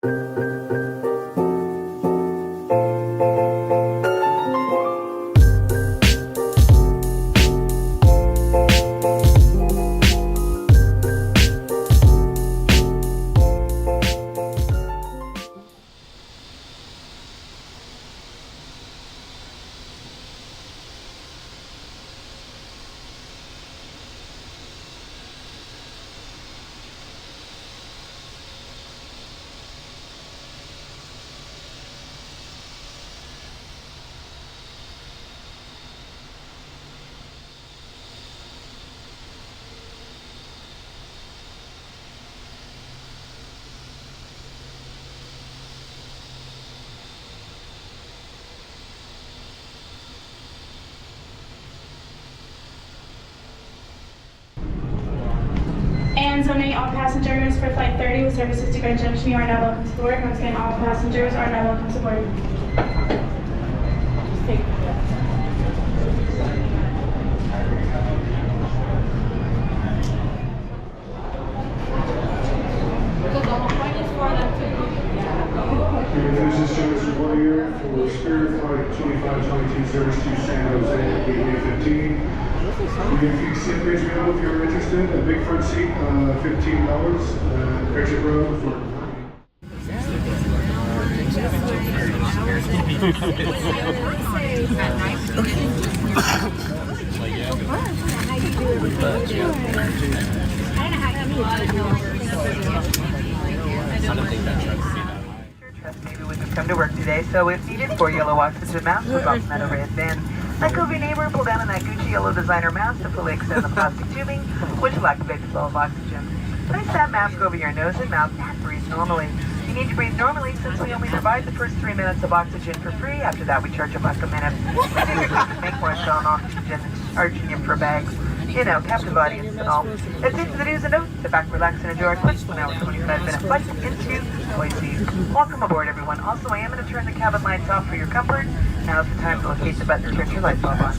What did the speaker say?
And zoning all passengers for Flight 30 with services to Grand Junction, you are now welcome to board. Once again, all passengers are now welcome to board. Just take This is service Warrior for Spirit Flight 2522 service to San Jose, gateway 15. You can keep seat rates available if you're interested. A big front seat, $15. Exit row for. Maybe we could come to work today, so if needed, 4 yellow oxygen masks with off that overhead bin. Let go of your neighbor, pull down on that Gucci yellow designer mask to fully extend the plastic tubing, which will activate the flow of oxygen. Place that mask over your nose and mouth and breathe normally. You need to breathe normally since we only provide the first 3 minutes of oxygen for free. After that, we charge $1 a minute. We do your to make more selling oxygen, charging you for bags. You know, captive audience and all. That's it for the news and notes. Sit back, relax, and enjoy our quick 1 hour, 25-minute flight into Boise. Welcome aboard, everyone. Also, I am going to turn the cabin lights off for your comfort. Now's the time to locate the button to turn your lights off on.